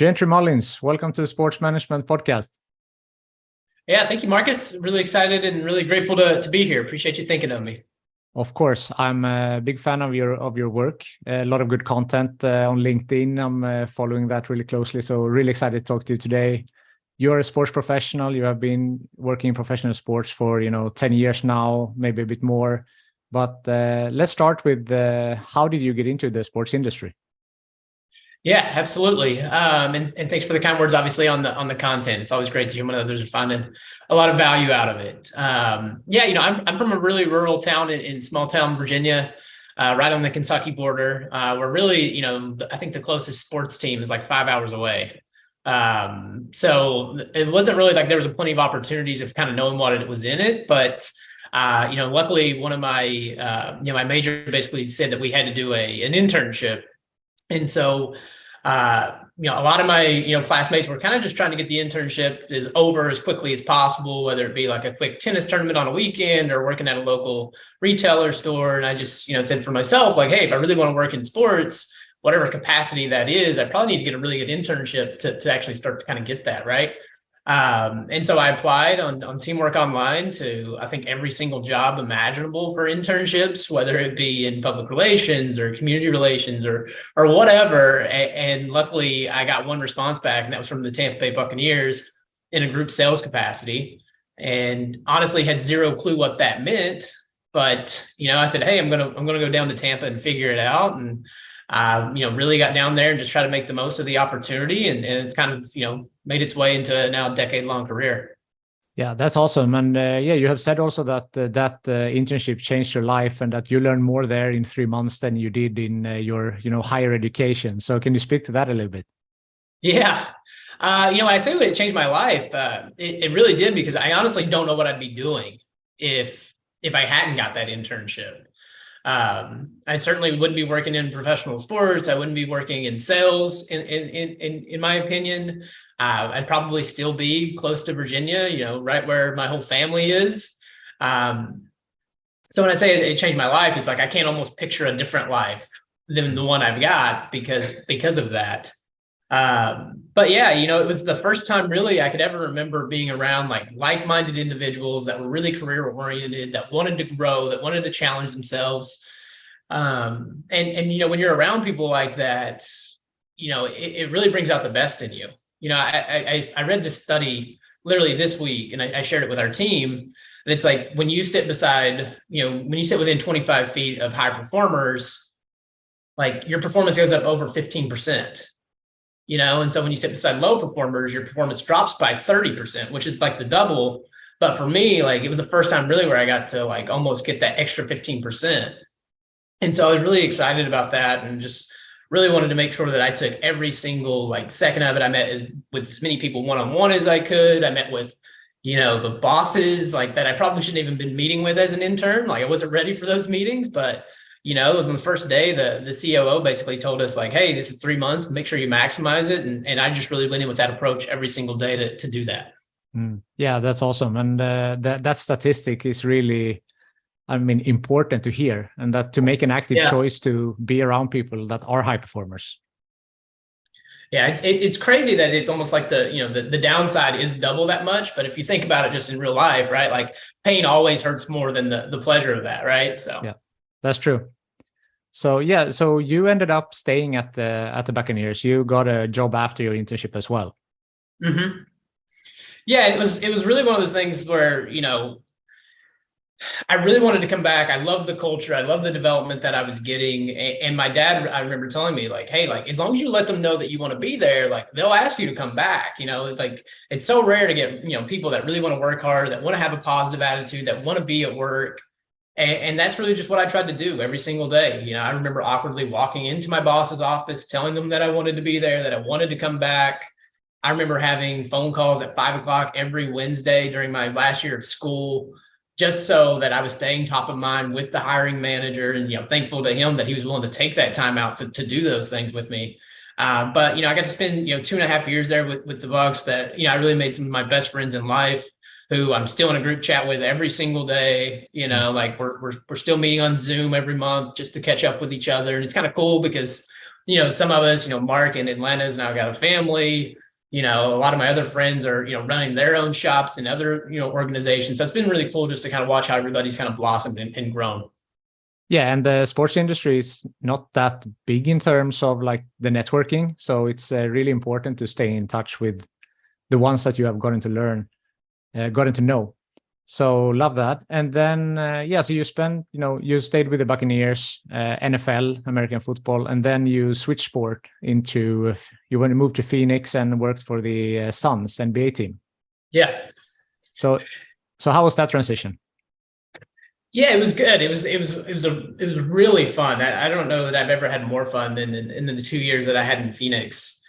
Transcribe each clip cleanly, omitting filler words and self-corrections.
Jentry Mullins, welcome to the Sports Management Podcast. Yeah, thank you, Marcus. Really excited and really grateful to be here. Appreciate you thinking of me. Of course, I'm a big fan of your work. A lot of good content on LinkedIn. I'm following that really closely. So really excited to talk to you today. You're a sports professional. You have been working in professional sports for 10 years now, maybe a bit more. But let's start with how did you get into the sports industry? Yeah, absolutely. And thanks for the kind words, obviously, on the content. It's always great to hear when others are finding a lot of value out of it. I'm from a really rural town in small town Virginia, right on the Kentucky border. Where really, I think the closest sports team is like 5 hours away. So it wasn't really like there was plenty of opportunities of kind of knowing what it was in it, but luckily one of my my major basically said that we had to do an internship. And so, a lot of my, classmates were kind of just trying to get the internship over as quickly as possible, whether it be like a quick tennis tournament on a weekend or working at a local retailer store. And I just, said for myself, like, hey, if I really want to work in sports, whatever capacity that is, I probably need to get a really good internship to actually start to kind of get that, right? And so I applied on Teamwork Online to, I think, every single job imaginable for internships, whether it be in public relations or community relations or whatever. And luckily, I got one response back, and that was from the Tampa Bay Buccaneers in a group sales capacity. And honestly, had zero clue what that meant. But I said, hey, I'm gonna go down to Tampa and figure it out. And really got down there and just try to make the most of the opportunity. And it's kind of, made its way into now a decade-long career. Yeah, that's awesome. And you have said also that internship changed your life and that you learned more there in 3 months than you did in your, higher education. So can you speak to that a little bit? Yeah. I say that it changed my life. It really did, because I honestly don't know what I'd be doing if I hadn't got that internship. I certainly wouldn't be working in professional sports. I wouldn't be working in sales, in my opinion. I'd probably still be close to Virginia, right where my whole family is. So when I say it changed my life, it's like I can't almost picture a different life than the one I've got because of that. But yeah, it was the first time really I could ever remember being around like-minded individuals that were really career oriented, that wanted to grow, that wanted to challenge themselves. And when you're around people like that, it really brings out the best in you. I read this study literally this week, and I shared it with our team. And it's like when you sit within 25 feet of high performers, like your performance goes up over 15%. And so when you sit beside low performers, your performance drops by 30%, which is like the double. But for me, like, it was the first time really where I got to like almost get that extra 15%. And so I was really excited about that and just really wanted to make sure that I took every single second of it. I met with as many people one-on-one as I could. I met with, the bosses that I probably shouldn't even been meeting with as an intern. I wasn't ready for those meetings, but on the first day, the COO basically told us hey, this is 3 months, make sure you maximize it. And I just really went in with that approach every single day to do that. Yeah, that's awesome. And that statistic is really, important to hear, and that to make an active choice to be around people that are high performers. Yeah, it's crazy that it's almost like the downside is double that much. But if you think about it just in real life, right, like pain always hurts more than the pleasure of that, right? So yeah. That's true. So you ended up staying at the Buccaneers. You got a job after your internship as well. Mm-hmm. Yeah, it was really one of those things where I really wanted to come back. I loved the culture. I loved the development that I was getting. And my dad, I remember telling me hey, as long as you let them know that you want to be there, they'll ask you to come back. It's so rare to get people that really want to work hard, that want to have a positive attitude, that want to be at work. And that's really just what I tried to do every single day. I remember awkwardly walking into my boss's office, telling them that I wanted to be there, that I wanted to come back. I remember having phone calls at 5 o'clock every Wednesday during my last year of school, just so that I was staying top of mind with the hiring manager, and, thankful to him that he was willing to take that time out to do those things with me. But, I got to spend, 2.5 years there with the Bucs that, I really made some of my best friends in life, who I'm still in a group chat with every single day. We're still meeting on Zoom every month just to catch up with each other. And it's kind of cool because some of us, Mark in Atlanta has now got a family. A lot of my other friends are, running their own shops and other, organizations. So it's been really cool just to kind of watch how everybody's kind of blossomed and grown. Yeah, and the sports industry is not that big in terms of like the networking. So it's really important to stay in touch with the ones that you have gotten to know. So love that. And then, so you spent, you stayed with the Buccaneers, NFL, American football, and then you switched sport into, you went to move to Phoenix and worked for the Suns NBA team. Yeah. So how was that transition? Yeah, it was good. It was really fun. I don't know that I've ever had more fun than in the 2 years that I had in Phoenix.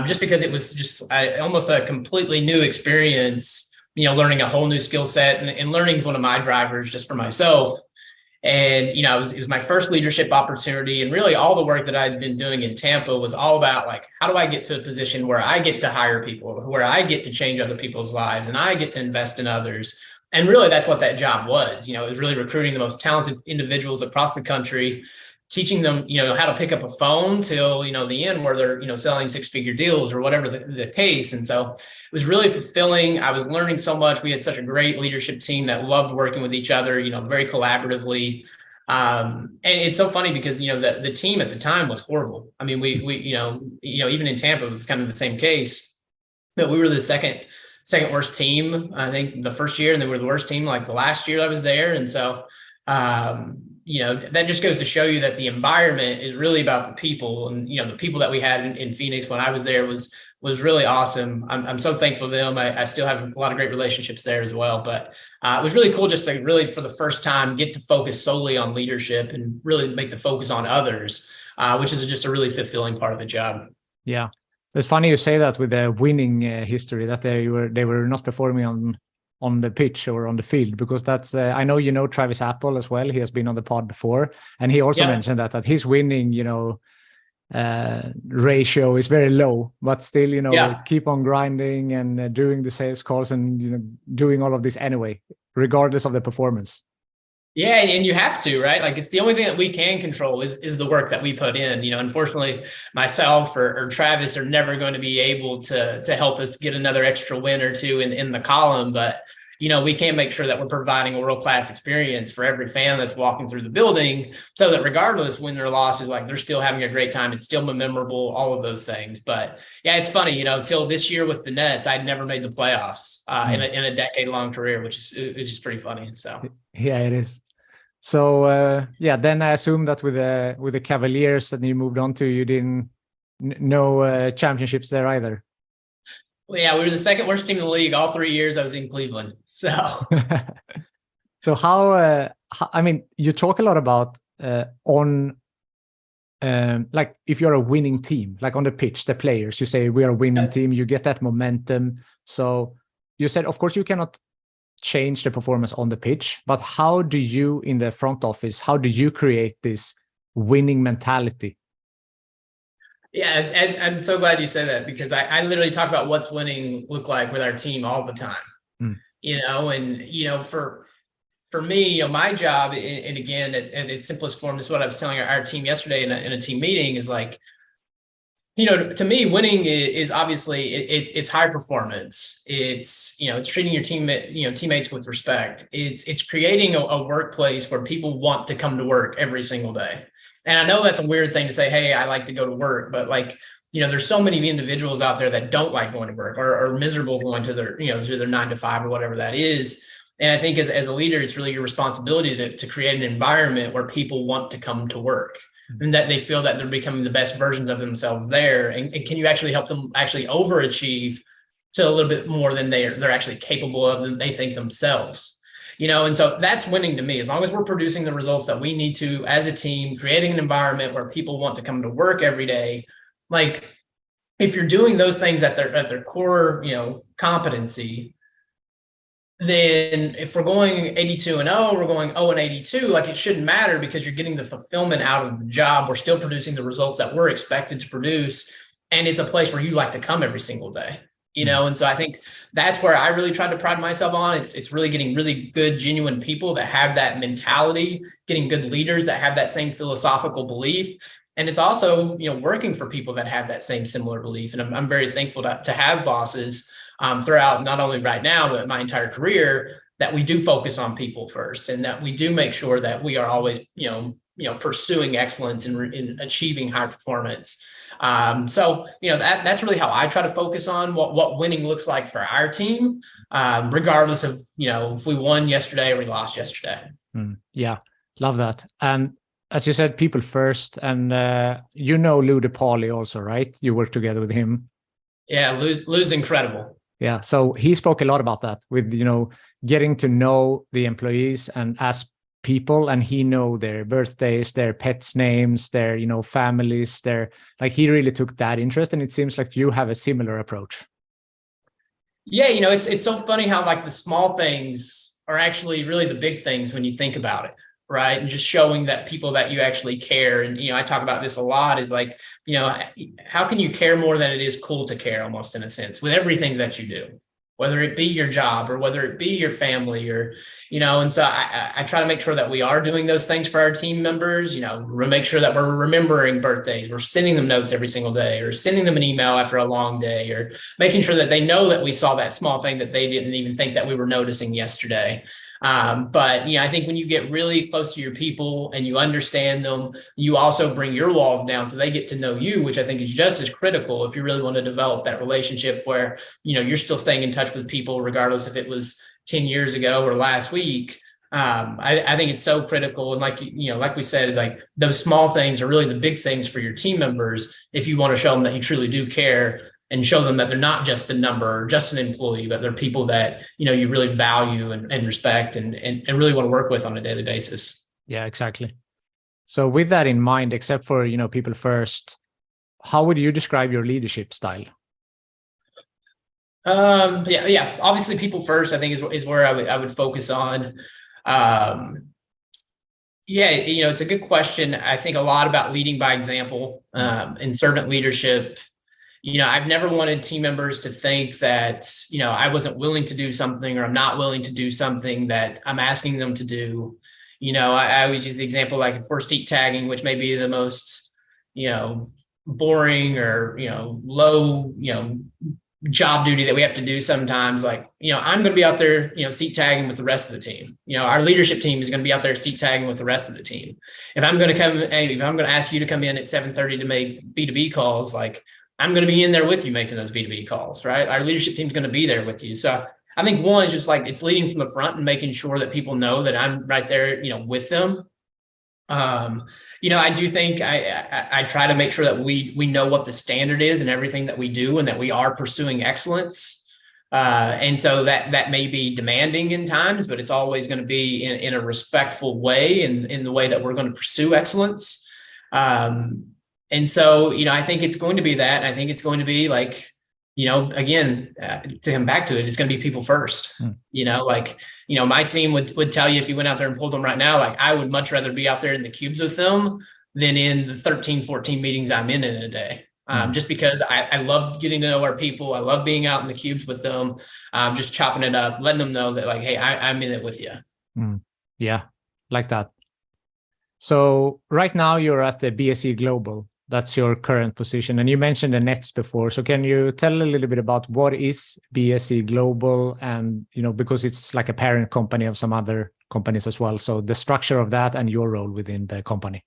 Just because it was just almost a completely new experience, learning a whole new skill set, and learning is one of my drivers just for myself. And, it was my first leadership opportunity, and really all the work that I'd been doing in Tampa was all about like, how do I get to a position where I get to hire people, where I get to change other people's lives and I get to invest in others. And really that's what that job was. It was really recruiting the most talented individuals across the country, teaching them, how to pick up a phone till, the end where they're, selling 6-figure deals or whatever the case. And so it was really fulfilling. I was learning so much. We had such a great leadership team that loved working with each other, very collaboratively. And it's so funny because, the team at the time was horrible. I mean, we even in Tampa, it was kind of the same case, but we were the second worst team, I think, the first year, and then we were the worst team like the last year I was there. And so, that just goes to show you that the environment is really about the people. And, the people that we had in Phoenix when I was there was really awesome. I'm so thankful to them. I still have a lot of great relationships there as well. But it was really cool just to really, for the first time, get to focus solely on leadership and really make the focus on others, which is just a really fulfilling part of the job. Yeah. It's funny you say that with the winning history, that they were not performing on the pitch or on the field, because that's I know Travis Apple as well. He has been on the pod before, and he also mentioned that his winning ratio is very low, but still keep on grinding and doing the sales calls and doing all of this anyway, regardless of the performance. Yeah, and you have to, right? Like, it's the only thing that we can control is the work that we put in. Unfortunately, myself or Travis are never going to be able to help us get another extra win or two in the column. But, we can make sure that we're providing a world-class experience for every fan that's walking through the building, so that regardless win or loss, is like they're still having a great time. It's still memorable, all of those things. But yeah, it's funny, till this year with the Nets, I'd never made the playoffs in a decade-long career, which is pretty funny. So yeah, it is. So then I assume that with the Cavaliers that you moved on to, you didn't no championships there either. Well, yeah, we were the second worst team in the league all 3 years I was in Cleveland. So, so how I mean, you talk a lot about like if you're a winning team, like on the pitch, the players, you say we are a winning team, you get that momentum. So you said, of course, you cannot change the performance on the pitch, but how do you in the front office, how do you create this winning mentality? Yeah, I'm so glad you said that, because I literally talk about what's winning look like with our team all the time. And for me, my job, and again, at its simplest form, this is what I was telling our team yesterday in a team meeting, is like, to me, winning is obviously it's high performance. It's, it's treating your teammates with respect. It's creating a workplace where people want to come to work every single day. And I know that's a weird thing to say, hey, I like to go to work, but like, there's so many individuals out there that don't like going to work, or are miserable going to their, to their 9 to 5 or whatever that is. And I think as a leader, it's really your responsibility to create an environment where people want to come to work, and that they feel that they're becoming the best versions of themselves there. And can you actually help them actually overachieve to a little bit more than they're actually capable of than they think themselves? And so that's winning to me. As long as we're producing the results that we need to as a team, creating an environment where people want to come to work every day. Like, if you're doing those things at their core, competency, then if we're going 82-0, we're going 0-82, like, it shouldn't matter, because you're getting the fulfillment out of the job. We're still producing the results that we're expected to produce. And it's a place where you like to come every single day. And so I think that's where I really tried to pride myself on. It's really getting really good, genuine people that have that mentality, getting good leaders that have that same philosophical belief, And it's also, working for people that have that same similar belief. And I'm very thankful to have bosses throughout, not only right now, but my entire career, that we do focus on people first, and that we do make sure that we are always, pursuing excellence in achieving high performance. So, that's really how I try to focus on what winning looks like for our team, regardless of, if we won yesterday or we lost yesterday. Yeah, love that. And as you said, people first, and Lou DePauli also, right? You work together with him. Yeah, Lou's incredible. Yeah, so he spoke a lot about that with, getting to know the employees and as people, and he know their birthdays, their pets' names, their, families, he really took that interest, and it seems like you have a similar approach. Yeah, it's so funny how the small things are actually really the big things when you think about it, right? And just showing that people that you actually care. And, I talk about this a lot, is how can you care more than it is cool to care, almost, in a sense, with everything that you do, whether it be your job or whether it be your family, or, and so I try to make sure that we are doing those things for our team members, make sure that we're remembering birthdays, we're sending them notes every single day, or sending them an email after a long day, or making sure that they know that we saw that small thing that they didn't even think that we were noticing yesterday. But I think when you get really close to your people and you understand them, you also bring your walls down so they get to know you, which I think is just as critical if you really want to develop that relationship where, you're still staying in touch with people, regardless if it was 10 years ago or last week. I think it's so critical. And like we said, those small things are really the big things for your team members, if you want to show them that you truly do care, and show them that they're not just a number or just an employee, but they're people that, you really value and respect and really want to work with on a daily basis. Yeah, exactly. So with that in mind, except for, people first, how would you describe your leadership style? Yeah. Obviously people first, I think is where I would focus on. Yeah, it's a good question. I think a lot about leading by example, and servant leadership. I've never wanted team members to think that, I wasn't willing to do something, or I'm not willing to do something that I'm asking them to do. I always use the example, if we're seat tagging, which may be the most, boring or, low, job duty that we have to do sometimes. I'm going to be out there, seat tagging with the rest of the team. Our leadership team is going to be out there seat tagging with the rest of the team. If I'm going to ask you to come in at 7:30 to make B2B calls, I'm going to be in there with you making those B2B calls, right? Our leadership team is going to be there with you. So I think one is just it's leading from the front and making sure that people know that I'm right there, with them. I do think I try to make sure that we know what the standard is in everything that we do, and that we are pursuing excellence. And so that may be demanding in times, but it's always going to be in a respectful way, in the way that we're going to pursue excellence. And so, I think it's going to be that. I think it's going to be again, to come back to it, it's going to be people first. My team would tell you, if you went out there and pulled them right now, I would much rather be out there in the cubes with them than in the 13, 14 meetings I'm in a day. Just because I love getting to know our people. I love being out in the cubes with them, just chopping it up, letting them know that hey, I'm in it with you. Yeah, like that. So right now you're at the BSE Global. That's your current position. And you mentioned the Nets before. So can you tell a little bit about what is BSE Global? And, because it's like a parent company of some other companies as well. So the structure of that and your role within the company.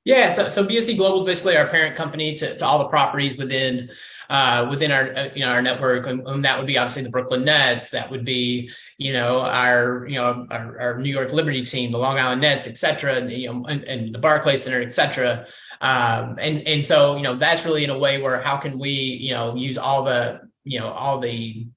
Yeah, so BSE Global is basically our parent company to all the properties within our network, and that would be obviously the Brooklyn Nets. That would be our New York Liberty team, the Long Island Nets, et cetera, and the Barclays Center, et cetera. And so that's really in a way where how can we use all the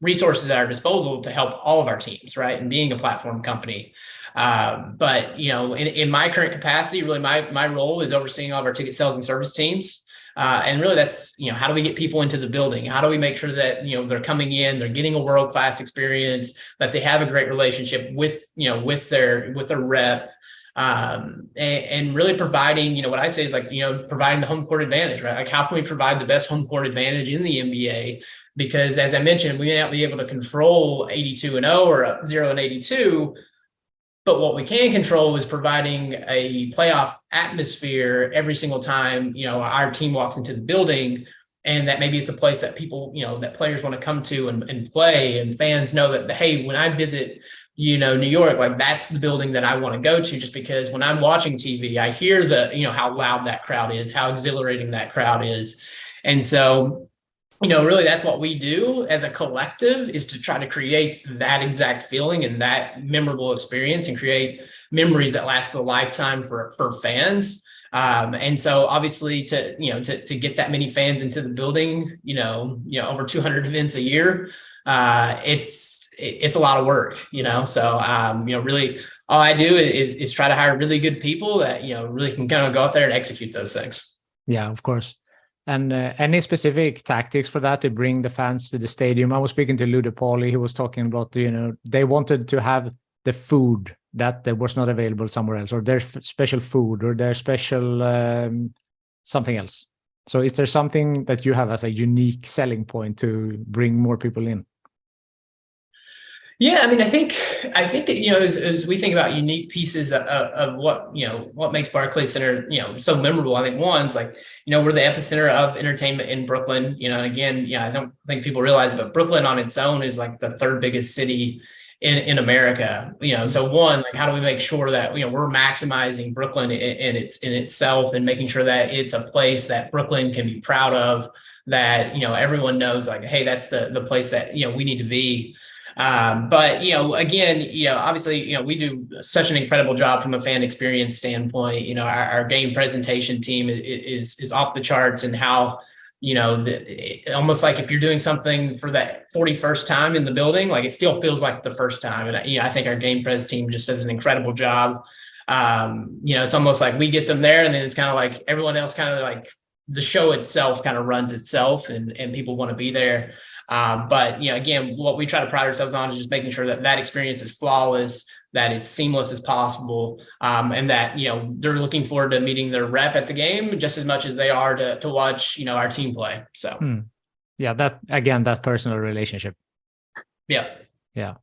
resources at our disposal to help all of our teams, right? And being a platform company. But in my current capacity, really my role is overseeing all of our ticket sales and service teams. And really that's, how do we get people into the building? How do we make sure that, they're coming in, they're getting a world-class experience, that they have a great relationship with their rep, and really providing, what I say is providing the home court advantage, right? How can we provide the best home court advantage in the NBA? Because as I mentioned, we may not be able to control 82-0 or 0-82, But what we can control is providing a playoff atmosphere every single time, our team walks into the building, and that maybe it's a place that people, that players want to come to and play, and fans know that, hey, when I visit, New York, like that's the building that I want to go to, just because when I'm watching TV, I hear how loud that crowd is, how exhilarating that crowd is. And so, really that's what we do as a collective, is to try to create that exact feeling and that memorable experience and create memories that last a lifetime for fans. And so obviously to get that many fans into the building, over 200 events a year, it's a lot of work, so, really all I do is try to hire really good people that, really can kind of go out there and execute those things. Yeah, of course. And any specific tactics for that to bring the fans to the stadium? I was speaking to Lou DePauli. He was talking about, they wanted to have the food that was not available somewhere else, or their special food, or their special something else. So is there something that you have as a unique selling point to bring more people in? Yeah, I mean, I think that, as we think about unique pieces of what, what makes Barclays Center, so memorable, I think one's like, we're the epicenter of entertainment in Brooklyn, and again, I don't think people realize it, but Brooklyn on its own is like the third biggest city in America, so one, like, how do we make sure that, we're maximizing Brooklyn in itself, and making sure that it's a place that Brooklyn can be proud of, that, everyone knows, like, hey, that's the place that, we need to be. But, again, obviously, we do such an incredible job from a fan experience standpoint. Our game presentation team is off the charts, and how, almost like if you're doing something for that 41st time in the building, like it still feels like the first time. And, I think our game pres team just does an incredible job. It's almost like we get them there, and then it's kind of like everyone else, kind of like the show itself kind of runs itself, and people want to be there. But, again, what we try to pride ourselves on is just making sure that that experience is flawless, that it's seamless as possible, and that, they're looking forward to meeting their rep at the game just as much as they are to watch, our team play. So, yeah, that personal relationship. Yeah. Yeah.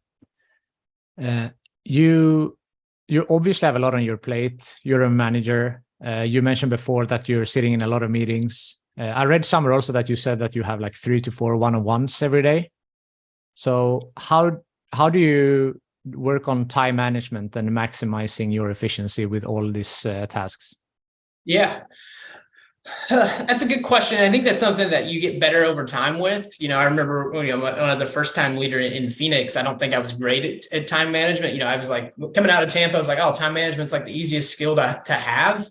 You obviously have a lot on your plate. You're a manager. You mentioned before that you're sitting in a lot of meetings. I read somewhere also that you said that you have like 3 to 4 one-on-ones every day. So how do you work on time management and maximizing your efficiency with all these tasks? Yeah, that's a good question. I think that's something that you get better over time with. I remember when I was a first-time leader in Phoenix, I don't think I was great at time management. I was like, coming out of Tampa, I was like, oh, time management's like the easiest skill to have.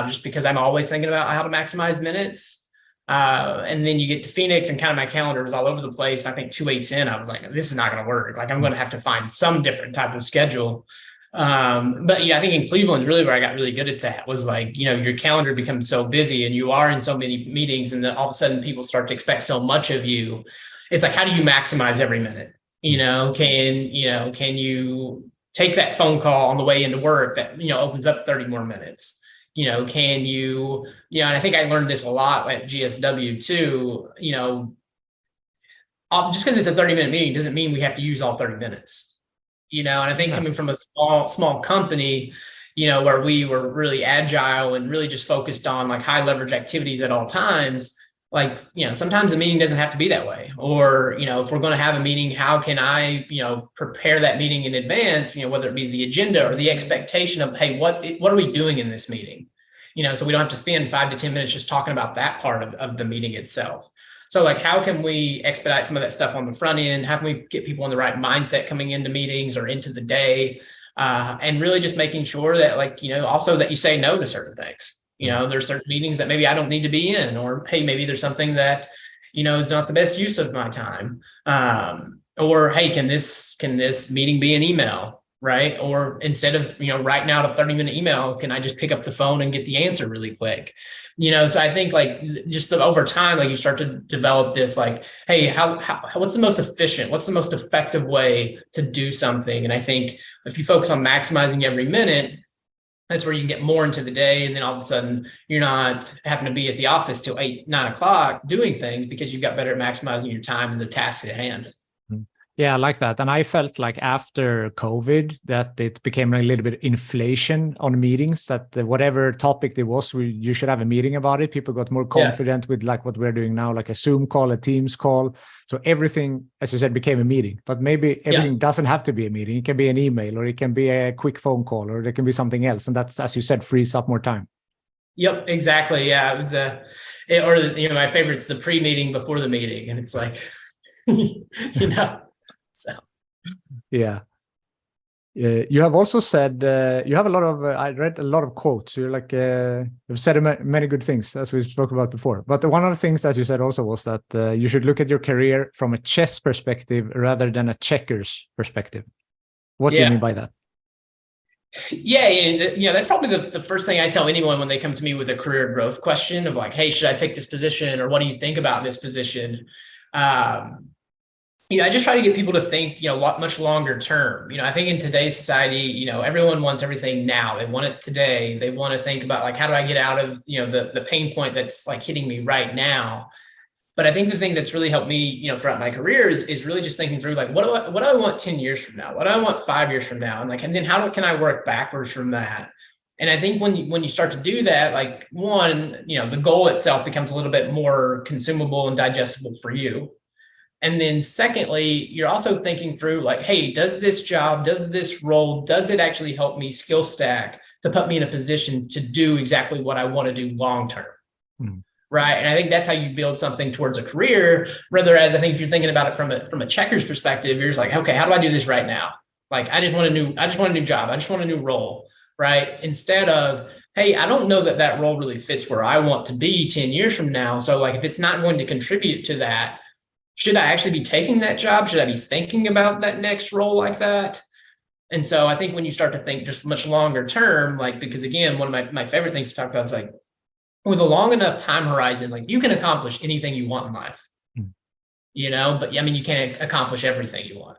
Just because I'm always thinking about how to maximize minutes. And then you get to Phoenix, and kind of my calendar was all over the place. And I think 2 weeks in, I was like, this is not going to work. Like, I'm going to have to find some different type of schedule. But I think in Cleveland is really where I got really good at that, was like, your calendar becomes so busy and you are in so many meetings, and then all of a sudden people start to expect so much of you. It's like, how do you maximize every minute? Can you take that phone call on the way into work that, opens up 30 more minutes? Can you, and I think I learned this a lot at GSW too, just because it's a 30-minute meeting doesn't mean we have to use all 30 minutes, and I think coming from a small company, where we were really agile and really just focused on like high leverage activities at all times, like, sometimes the meeting doesn't have to be that way. Or, if we're going to have a meeting, how can I, prepare that meeting in advance, whether it be the agenda or the expectation of, hey, what are we doing in this meeting? So we don't have to spend 5 to 10 minutes just talking about that part of the meeting itself. So like, how can we expedite some of that stuff on the front end? How can we get people in the right mindset coming into meetings or into the day? And really just making sure that, like, also that you say no to certain things. There's certain meetings that maybe I don't need to be in, or, hey, maybe there's something that, is not the best use of my time. Or, hey, can this meeting be an email, right? Or instead of, writing out a 30-minute email, can I just pick up the phone and get the answer really quick? So I think, like, just over time, like, you start to develop this, like, hey, what's the most efficient, what's the most effective way to do something? And I think if you focus on maximizing every minute, that's where you can get more into the day. And then all of a sudden you're not having to be at the office till 8, 9 o'clock doing things, because you've got better at maximizing your time and the task at hand. Yeah, I like that. And I felt like after COVID that it became a little bit inflation on meetings, that whatever topic there was, you should have a meeting about it. People got more confident with like what we're doing now, like a Zoom call, a Teams call. So everything, as you said, became a meeting. But maybe everything doesn't have to be a meeting. It can be an email, or it can be a quick phone call, or there can be something else. And that's, as you said, frees up more time. Yep, exactly. Yeah, it was my favorite's the pre-meeting before the meeting, and it's like, so. Yeah. You have also said you have a lot of. I read a lot of quotes. You're like you've said many good things, as we spoke about before. But one of the things that you said also was that you should look at your career from a chess perspective rather than a checkers perspective. What do you mean by that? Yeah, that's probably the first thing I tell anyone when they come to me with a career growth question of like, hey, should I take this position, or what do you think about this position? I just try to get people to think, much longer term. I think in today's society, everyone wants everything now. They want it today. They want to think about like, how do I get out of, the pain point that's like hitting me right now? But I think the thing that's really helped me, throughout my career is really just thinking through like, what do I want 10 years from now? What do I want 5 years from now? And then how can I work backwards from that? And I think when you start to do that, like one, the goal itself becomes a little bit more consumable and digestible for you. And then secondly, you're also thinking through like, hey, does this job, does this role, does it actually help me skill stack to put me in a position to do exactly what I want to do long term? Right. And I think that's how you build something towards a career. Rather, as I think if you're thinking about it from a checkers perspective, you're just like, okay, how do I do this right now? Like, I just want a new job. I just want a new role. Right. Instead of, hey, I don't know that role really fits where I want to be 10 years from now. So like, if it's not going to contribute to that, should I actually be taking that job? Should I be thinking about that next role like that? And so I think when you start to think just much longer term, like, because again, one of my favorite things to talk about is like, with a long enough time horizon, like you can accomplish anything you want in life, but I mean, you can't accomplish everything you want,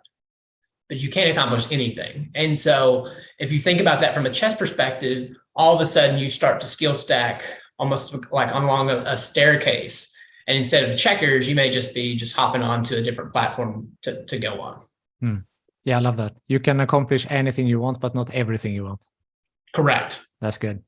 but you can't accomplish anything. And so if you think about that from a chess perspective, all of a sudden you start to skill stack almost like along a staircase. And instead of checkers, you may just be hopping on to a different platform to go on. Yeah, I love that. You can accomplish anything you want, but not everything you want. Correct. That's good.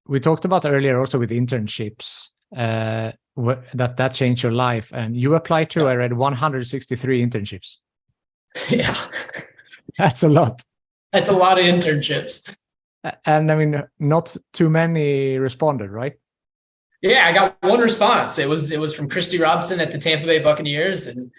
We talked about earlier also with internships, that changed your life. And you applied to, I read, 163 internships. Yeah. That's a lot. That's a lot of internships. And I mean, not too many responded, right? Yeah, I got one response. It was from Christy Robson at the Tampa Bay Buccaneers. And,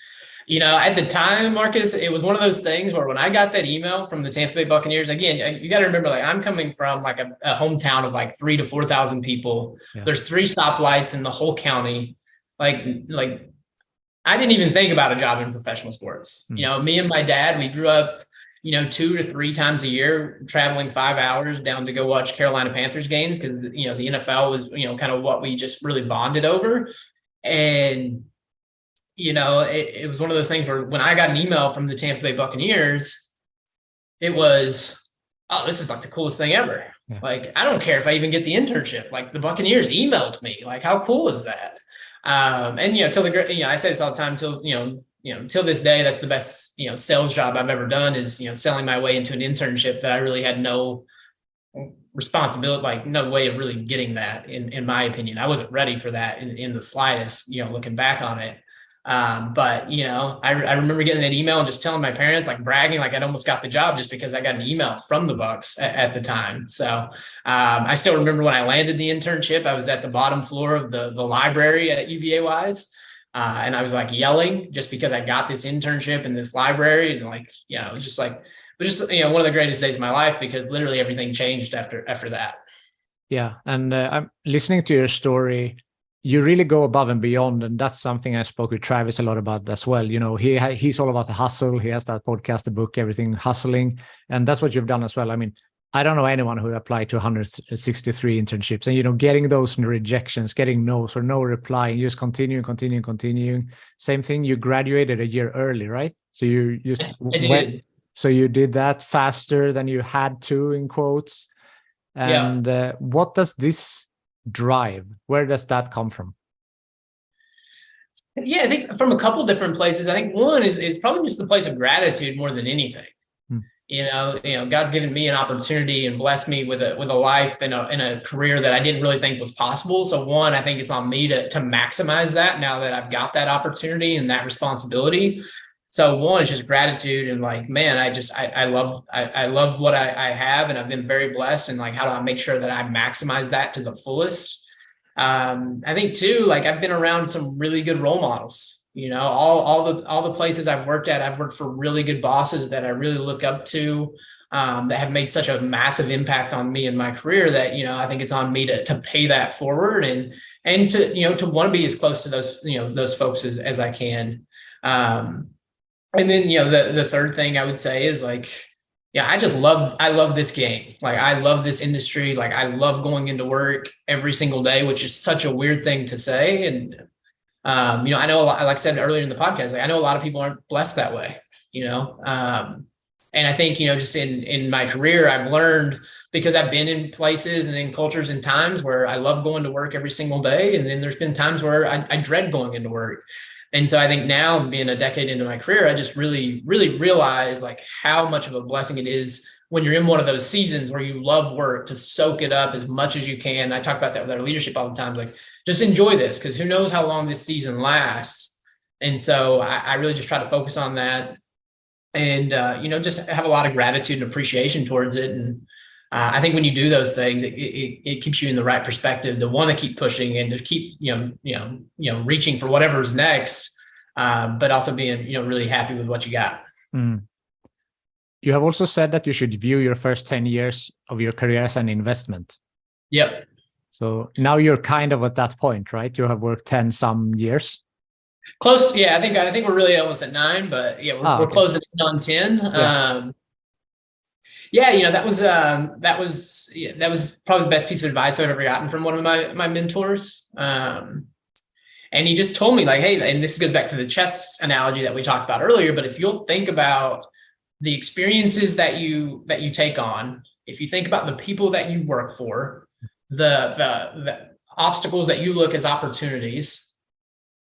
at the time, Marcus, it was one of those things where when I got that email from the Tampa Bay Buccaneers, again, you got to remember, like, I'm coming from like a hometown of like 3,000 to 4,000 people. Yeah. There's 3 stoplights in the whole county. Like I didn't even think about a job in professional sports. Me and my dad, we grew up, 2 to 3 times a year, traveling 5 hours down to go watch Carolina Panthers games because, the NFL was, kind of what we just really bonded over. And, it was one of those things where when I got an email from the Tampa Bay Buccaneers, it was, oh, this is like the coolest thing ever. Yeah. Like, I don't care if I even get the internship. Like, the Buccaneers emailed me. Like, how cool is that? And, I say this all the time, till this day, that's the best, sales job I've ever done is, selling my way into an internship that I really had no responsibility, like no way of really getting that in my opinion. I wasn't ready for that in the slightest, looking back on it. But, I remember getting that email and just telling my parents, like bragging, like I'd almost got the job just because I got an email from the Bucs at the time. So I still remember when I landed the internship, I was at the bottom floor of the library at UVA-wise. And I was like yelling just because I got this internship in this library. And like, it was just one of the greatest days of my life because literally everything changed after that. Yeah. And I'm listening to your story. You really go above and beyond. And that's something I spoke with Travis a lot about as well. He's all about the hustle. He has that podcast, the book, everything hustling. And that's what you've done as well. I mean, I don't know anyone who applied to 163 internships and, getting those rejections, getting no's or no reply, and just continuing. Same thing. You graduated a year early, right? So you just went. So you did that faster than you had to, in quotes. And what does this drive? Where does that come from? Yeah, I think from a couple different places. I think one is probably just the place of gratitude more than anything. Hmm. God's given me an opportunity and blessed me with a life and a career that I didn't really think was possible. So one, I think it's on me to maximize that now that I've got that opportunity and that responsibility. So one is just gratitude and like, man, I love what I have, and I've been very blessed. And like, how do I make sure that I maximize that to the fullest? I think too, like I've been around some really good role models. All the places I've worked at, I've worked for really good bosses that I really look up to, that have made such a massive impact on me in my career that, I think it's on me to pay that forward and to want to be as close to those folks as I can. And then, the third thing I would say is like, yeah, I love this game. Like, I love this industry. Like, I love going into work every single day, which is such a weird thing to say. And, I know a lot, like I said earlier in the podcast, like I know a lot of people aren't blessed that way, and I think, just in my career, I've learned, because I've been in places and in cultures and times where I love going to work every single day. And then there's been times where I dread going into work. And so I think now, being a decade into my career, I just really, really realize like how much of a blessing it is when you're in one of those seasons where you love work, to soak it up as much as you can. I talk about that with our leadership all the time. Like, just enjoy this, because who knows how long this season lasts. And so I really just try to focus on that, and, just have a lot of gratitude and appreciation towards it. And I think when you do those things, it keeps you in the right perspective to want to keep pushing and to keep, reaching for whatever's next, but also being, really happy with what you got. Mm. You have also said that you should view your first 10 years of your career as an investment. Yep. So now you're kind of at that point, right? You have worked 10 some years. Close. Yeah. I think we're really almost at 9, but yeah, we're Okay. closing in on 10. Yeah. That was probably the best piece of advice I've ever gotten from one of my mentors. And he just told me like, hey, and this goes back to the chess analogy that we talked about earlier, but if you'll think about the experiences that you take on, if you think about the people that you work for, the obstacles that you look as opportunities,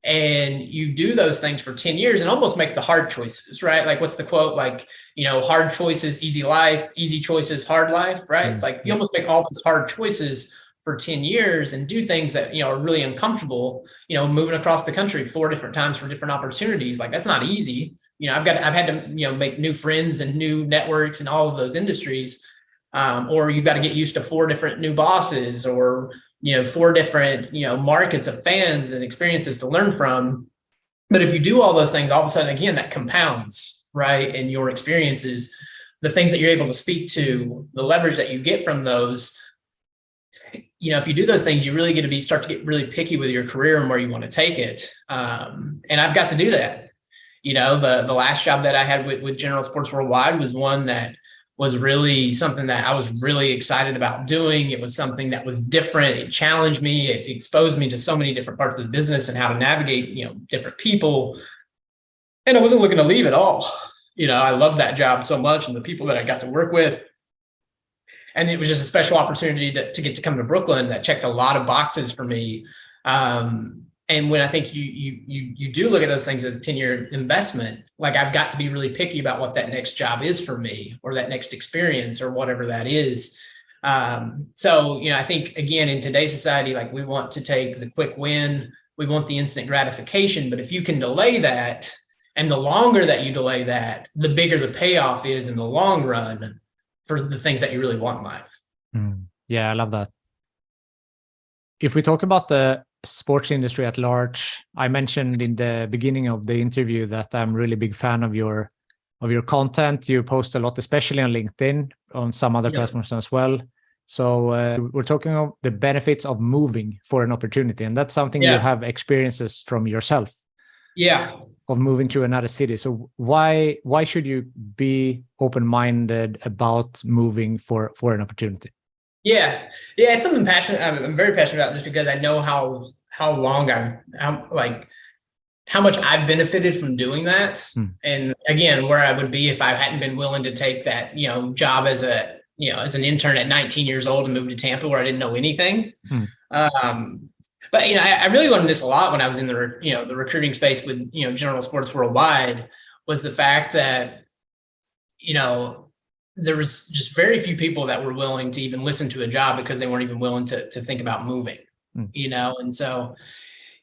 and you do those things for 10 years and almost make the hard choices, right? Like, what's the quote? Like, hard choices, easy life, easy choices, hard life, right? It's like you almost make all those hard choices for 10 years and do things that, are really uncomfortable, moving across the country 4 different times for different opportunities. Like, that's not easy. I've had to, make new friends and new networks in all of those industries. Or you've got to get used to 4 different new bosses, or, 4 different, markets of fans and experiences to learn from. But if you do all those things, all of a sudden, again, that compounds, right? And your experiences, the things that you're able to speak to, the leverage that you get from those, if you do those things, you really get to start to get really picky with your career and where you want to take it. And I've got to do that. The last job that I had with General Sports Worldwide was one that was really something that I was really excited about doing. It was something that was different. It challenged me. It exposed me to so many different parts of the business and how to navigate, different people. And I wasn't looking to leave at all. I loved that job so much and the people that I got to work with. And it was just a special opportunity to get to come to Brooklyn that checked a lot of boxes for me. And when I think you do look at those things as a 10-year investment, like, I've got to be really picky about what that next job is for me, or that next experience, or whatever that is. So, I think, again, in today's society, like, we want to take the quick win, we want the instant gratification, but if you can delay that, and the longer that you delay that, the bigger the payoff is in the long run for the things that you really want in life. Yeah, I love that. If we talk about the sports industry at large, I mentioned in the beginning of the interview that I'm really big fan of your content. You post a lot, especially on LinkedIn, on some other platforms as well. So we're talking about the benefits of moving for an opportunity, and that's something you have experiences from yourself. Yeah. Of moving to another city. So why should you be open-minded about moving for an opportunity? Yeah, it's something passionate. I'm very passionate about, just because I know how long how much I've benefited from doing that. And again, where I would be if I hadn't been willing to take that, job as an intern at 19 years old and move to Tampa, where I didn't know anything. But But, I really learned this a lot when I was in the recruiting space with, General Sports Worldwide, was the fact that, there was just very few people that were willing to even listen to a job because they weren't even willing to think about moving, and so,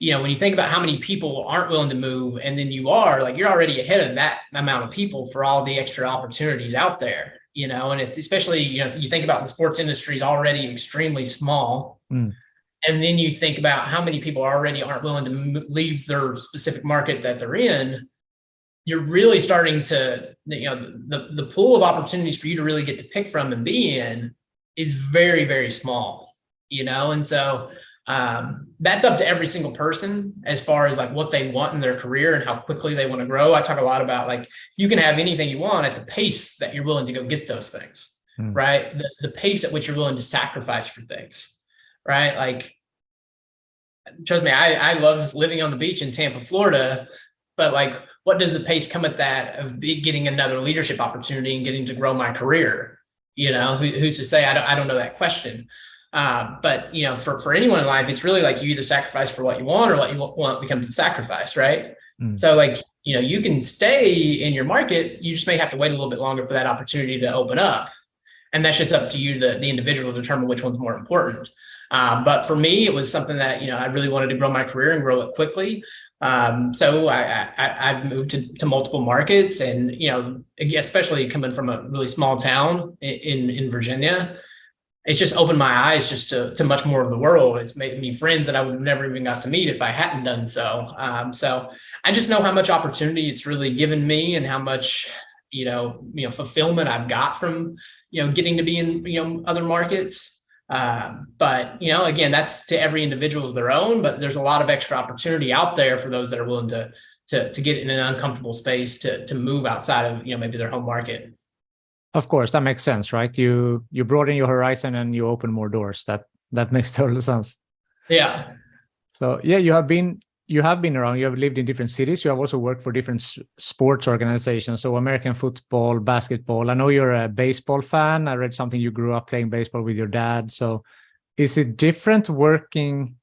when you think about how many people aren't willing to move, and then you're already ahead of that amount of people for all the extra opportunities out there, and if especially, you think about the sports industry is already extremely small. And then you think about how many people already aren't willing to leave their specific market that they're in, you're really starting to, the pool of opportunities for you to really get to pick from and be in is very, very small, and so that's up to every single person as far as like what they want in their career and how quickly they want to grow. I talk a lot about like, you can have anything you want at the pace that you're willing to go get those things, right? The pace at which you're willing to sacrifice for things. Right? Like, trust me, I love living on the beach in Tampa, Florida, but like, what does the pace come at that of getting another leadership opportunity and getting to grow my career? Who's to say? I don't know that question. But for anyone in life, it's really like you either sacrifice for what you want or what you want becomes a sacrifice, right? So like, you can stay in your market, you just may have to wait a little bit longer for that opportunity to open up. And that's just up to you, the individual, to determine which one's more important. But for me, it was something that, I really wanted to grow my career and grow it quickly. So I've moved to multiple markets, and, especially coming from a really small town in Virginia, it's just opened my eyes just to much more of the world. It's made me friends that I would have never even got to meet if I hadn't done so. So I just know how much opportunity it's really given me, and how much, fulfillment I've got from, getting to be in, other markets. But, again, that's to every individual's their own, but there's a lot of extra opportunity out there for those that are willing to get in an uncomfortable space to move outside of, maybe their home market. Of course, that makes sense, right? You broaden your horizon and you open more doors. That makes total sense. Yeah. So yeah, you have been around, you have lived in different cities. You have also worked for different sports organizations. So American football, basketball. I know you're a baseball fan. I read something you grew up playing baseball with your dad. So is it different working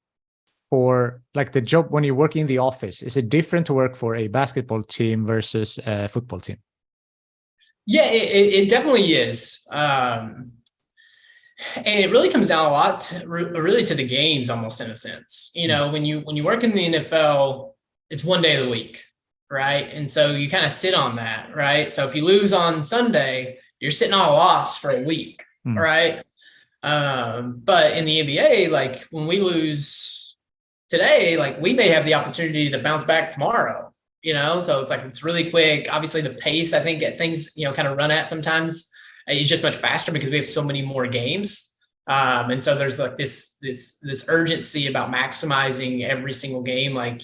for like the job when you work in the office? Is it different to work for a basketball team versus a football team? Yeah, it definitely is. And it really comes down a lot really to the games, almost, in a sense. When you work in the NFL, it's one day of the week, right? And so you kind of sit on that, right? So if you lose on Sunday, you're sitting on a loss for a week, right? But in the NBA, like when we lose today, like we may have the opportunity to bounce back tomorrow. So it's really quick. Obviously, the pace, I think, at things, kind of run at sometimes is just much faster because we have so many more games. And so there's like this urgency about maximizing every single game, like,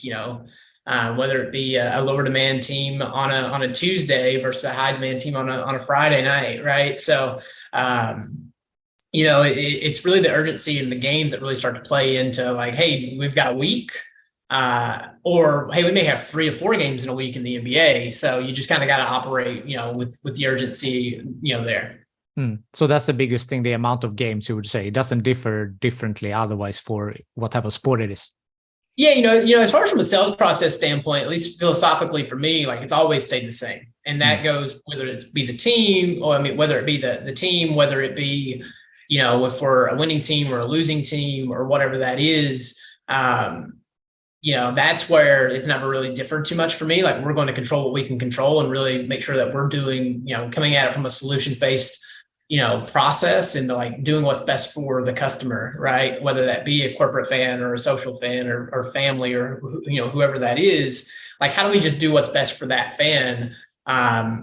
whether it be a lower demand team on a Tuesday versus a high demand team on a Friday night. Right. So, it's really the urgency in the games that really start to play into like, hey, we've got a week. Or hey, we may have 3 or 4 games in a week in the NBA. So you just kind of got to operate, with the urgency, there. So that's the biggest thing, the amount of games, you would say. It doesn't differ differently otherwise for what type of sport it is. Yeah, as far as from a sales process standpoint, at least philosophically for me, like it's always stayed the same. And that goes whether it's be the team, or whether it be the team, whether it be, if we're a winning team or a losing team or whatever that is. That's where it's never really differed too much for me. Like we're going to control what we can control and really make sure that we're doing, coming at it from a solution-based, process, and like doing what's best for the customer, right? Whether that be a corporate fan or a social fan or family or, whoever that is, like, how do we just do what's best for that fan,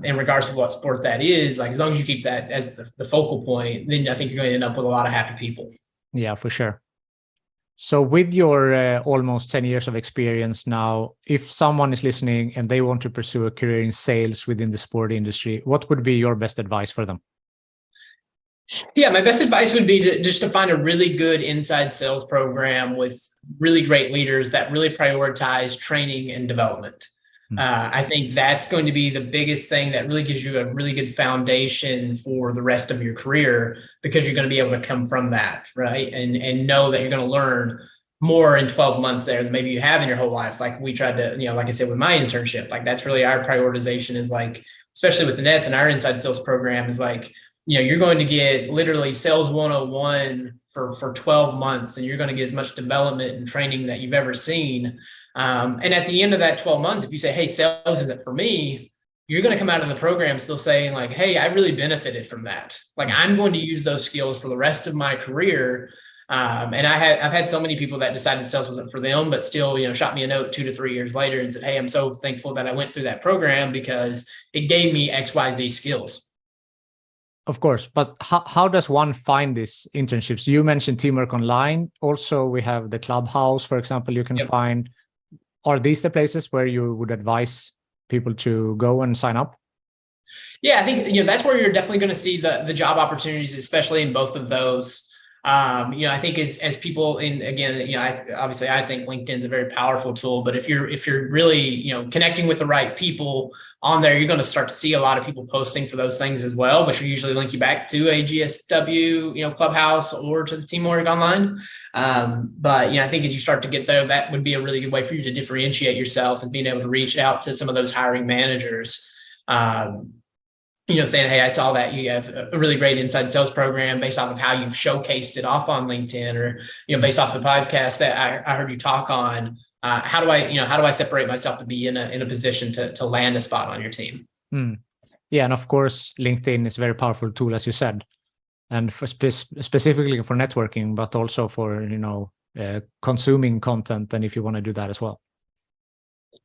in regards to what sport that is? Like, as long as you keep that as the focal point, then I think you're going to end up with a lot of happy people. Yeah, for sure. So with your almost 10 years of experience now, if someone is listening and they want to pursue a career in sales within the sport industry, what would be your best advice for them? Yeah, my best advice would be to find a really good inside sales program with really great leaders that really prioritize training and development. I think that's going to be the biggest thing that really gives you a really good foundation for the rest of your career, because you're going to be able to come from that, right? And know that you're going to learn more in 12 months there than maybe you have in your whole life. Like we tried to, like I said, with my internship, like that's really our prioritization is like, especially with the Nets and our inside sales program is like, you're going to get literally sales 101 for 12 months, and you're going to get as much development and training that you've ever seen. And at the end of that 12 months, if you say, hey, sales isn't for me, you're going to come out of the program still saying like, hey, I really benefited from that. Like I'm going to use those skills for the rest of my career. And I've had so many people that decided sales wasn't for them, but still, shot me a note 2 to 3 years later and said, hey, I'm so thankful that I went through that program because it gave me XYZ skills. Of course, but how does one find these internships? You mentioned Teamwork Online. Also, we have the Clubhouse, for example, you can find. Are these the places where you would advise people to go and sign up? Yeah, I think, that's where you're definitely going to see the job opportunities, especially in both of those. I think as people again, obviously I think LinkedIn is a very powerful tool, but if you're really, connecting with the right people on there, you're going to start to see a lot of people posting for those things as well, which will usually link you back to a GSW, Clubhouse or to the Teamwork Online. But, I think as you start to get there, that would be a really good way for you to differentiate yourself and being able to reach out to some of those hiring managers. Saying, hey, I saw that you have a really great inside sales program based off of how you've showcased it off on LinkedIn, or, based off the podcast that I heard you talk on. How do I separate myself to be in a position to land a spot on your team? Yeah, and of course, LinkedIn is a very powerful tool, as you said, and for specifically for networking, but also for consuming content, and if you want to do that as well.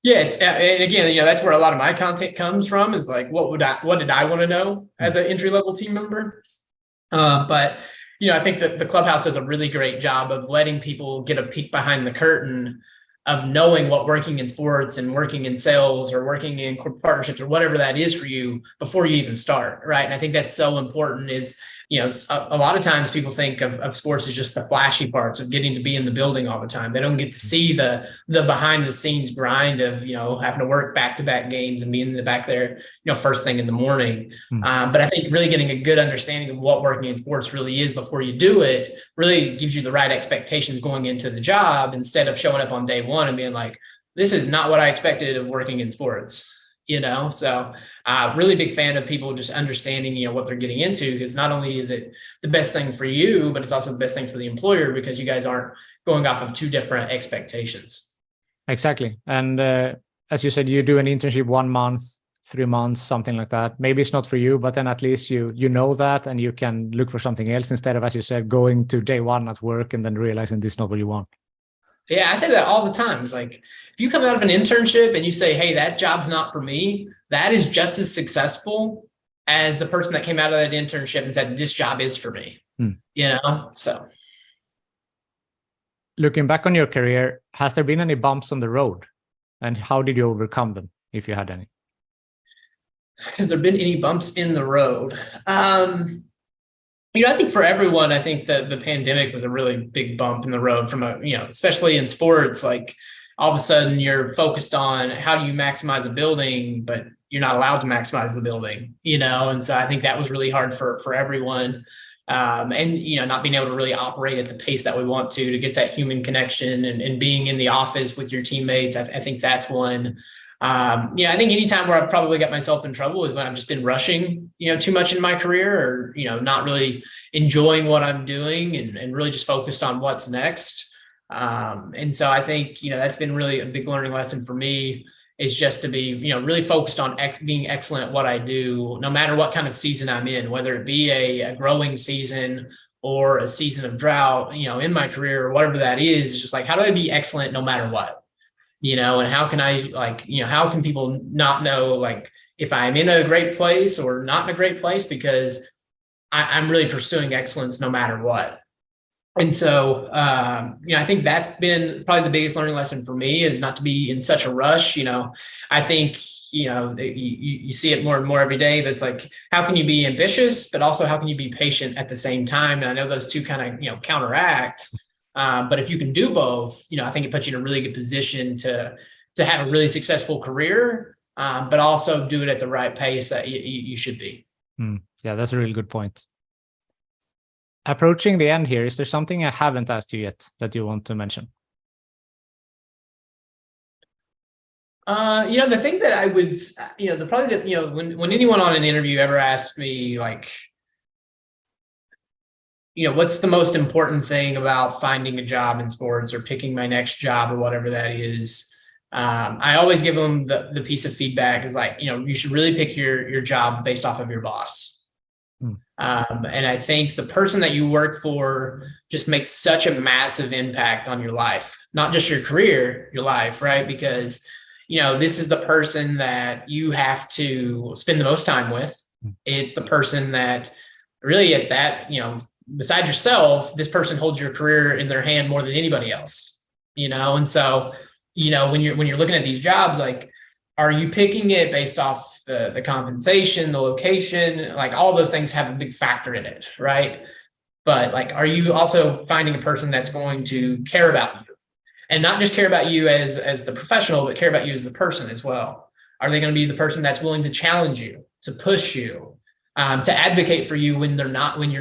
Yeah, and again, that's where a lot of my content comes from. Is like, what did I want to know as an entry level team member? But I think that the Clubhouse does a really great job of letting people get a peek behind the curtain of knowing what working in sports and working in sales or working in partnerships or whatever that is for you before you even start, right? And I think that's so important. Is a lot of times people think of sports as just the flashy parts of getting to be in the building all the time. They don't get to see the behind the scenes grind of, having to work back-to-back games and being in the back there, first thing in the morning. But I think really getting a good understanding of what working in sports really is before you do it really gives you the right expectations going into the job, instead of showing up on day one and being like, this is not what I expected of working in sports. So really big fan of people just understanding, what they're getting into, because not only is it the best thing for you, but it's also the best thing for the employer, because you guys aren't going off of two different expectations. Exactly. And as you said, you do an internship 1 month, 3 months, something like that. Maybe it's not for you, but then at least you know that, and you can look for something else instead of, as you said, going to day one at work and then realizing this is not what you want. Yeah, I say that all the time. It's like, if you come out of an internship and you say, hey, that job's not for me, that is just as successful as the person that came out of that internship and said, this job is for me. So. Looking back on your career, has there been any bumps on the road? And how did you overcome them, if you had any? Has there been any bumps in the road? I think for everyone, I think that the pandemic was a really big bump in the road from especially in sports. Like all of a sudden you're focused on how do you maximize a building, but you're not allowed to maximize the building, and so I think that was really hard for everyone. And not being able to really operate at the pace that we want to get that human connection and being in the office with your teammates. I think that's one. I think anytime where I've probably got myself in trouble is when I've just been rushing, too much in my career, or, not really enjoying what I'm doing and really just focused on what's next. And so I think, that's been really a big learning lesson for me, is just to be, really focused on being excellent at what I do, no matter what kind of season I'm in, whether it be a growing season or a season of drought, in my career, or whatever that is. It's just like, how do I be excellent no matter what? And how can I how can people not know, if I'm in a great place or not in a great place, because I'm really pursuing excellence no matter what. And so, I think that's been probably the biggest learning lesson for me, is not to be in such a rush. I think, you see it more and more every day, but it's like, how can you be ambitious, but also how can you be patient at the same time? And I know those two kind of, counteract. But if you can do both, I think it puts you in a really good position to have a really successful career, but also do it at the right pace that you should be. Yeah, that's a really good point. Approaching the end here, is there something I haven't asked you yet that you want to mention? The thing that I would, when anyone on an interview ever asks me, like, what's the most important thing about finding a job in sports or picking my next job or whatever that is, I always give them the piece of feedback is like, you should really pick your job based off of your boss. And I think the person that you work for just makes such a massive impact on your life, not just your career, your life, right? Because this is the person that you have to spend the most time with. It's the person that really at that, besides yourself, this person holds your career in their hand more than anybody else, And so, when you're looking at these jobs, like, are you picking it based off the compensation, the location, like all those things have a big factor in it, right? But like, are you also finding a person that's going to care about you? And not just care about you as the professional, but care about you as the person as well. Are they going to be the person that's willing to challenge you, to push you, to advocate for you when you're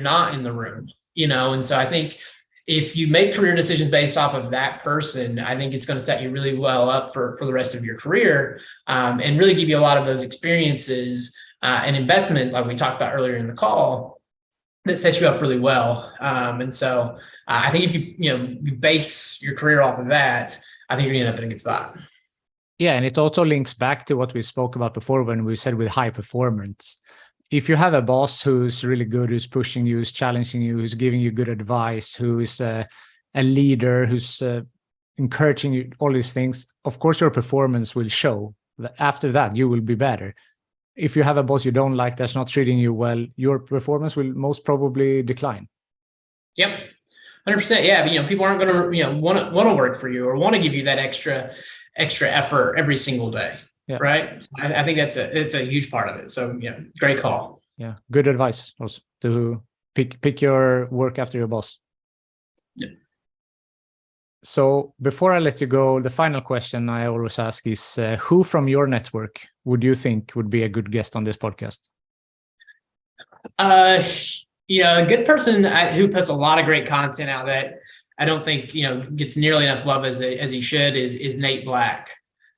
not in the room, And so I think if you make career decisions based off of that person, I think it's going to set you really well up for the rest of your career, and really give you a lot of those experiences and investment, like we talked about earlier in the call, that sets you up really well. And so I think if you base your career off of that, I think you're going to end up in a good spot. Yeah, and it also links back to what we spoke about before when we said with high performance. If you have a boss who's really good, who's pushing you, who's challenging you, who's giving you good advice, who is a leader, who's encouraging you, all these things, of course, your performance will show. After that, you will be better. If you have a boss you don't like that's not treating you well, your performance will most probably decline. Yep. 100%. Yeah. People aren't going to, want to work for you or want to give you that extra effort every single day. Yeah. Right. So I think it's a huge part of it. So great call. Yeah. Good advice also to pick your work after your boss. Yeah. So before I let you go, the final question I always ask is, who from your network would you think would be a good guest on this podcast? A good person who puts a lot of great content out that I don't think, gets nearly enough love as he should is Nate Black.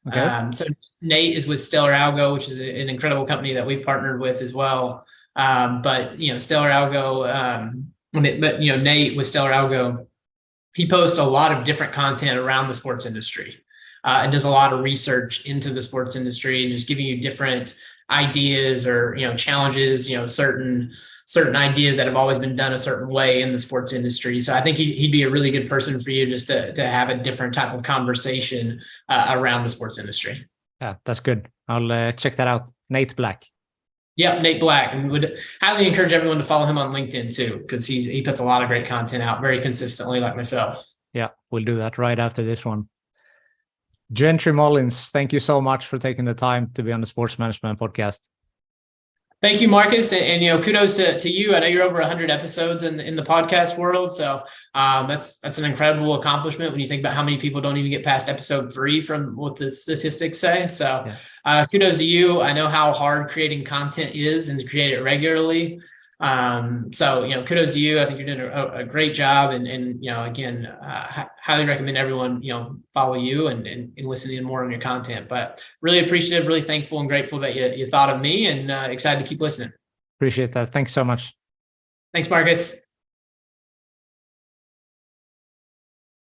Okay. So Nate is with Stellar Algo, which is an incredible company that we've partnered with as well. But Stellar Algo, Nate with Stellar Algo, he posts a lot of different content around the sports industry, and does a lot of research into the sports industry and just giving you different ideas or challenges, certain ideas that have always been done a certain way in the sports industry. So I think he'd be a really good person for you just to have a different type of conversation around the sports industry. Yeah, that's good. I'll check that out. Nate Black. Yeah, Nate Black. And would highly encourage everyone to follow him on LinkedIn too, because he puts a lot of great content out very consistently, like myself. Yeah, we'll do that right after this one. Jentry Mullins, thank you so much for taking the time to be on the Sports Management Podcast. Thank you, Marcus, and kudos to you. I know you're over 100 episodes in the podcast world, so that's an incredible accomplishment when you think about how many people don't even get past episode 3 from what the statistics say. So, kudos to you. I know how hard creating content is and to create it regularly. So kudos to you. I think you're doing a great job, and again, highly recommend everyone follow you and listen in more on your content. But really appreciative, really thankful and grateful that you thought of me, and excited to keep listening. Appreciate that. Thanks so much. Thanks, Marcus.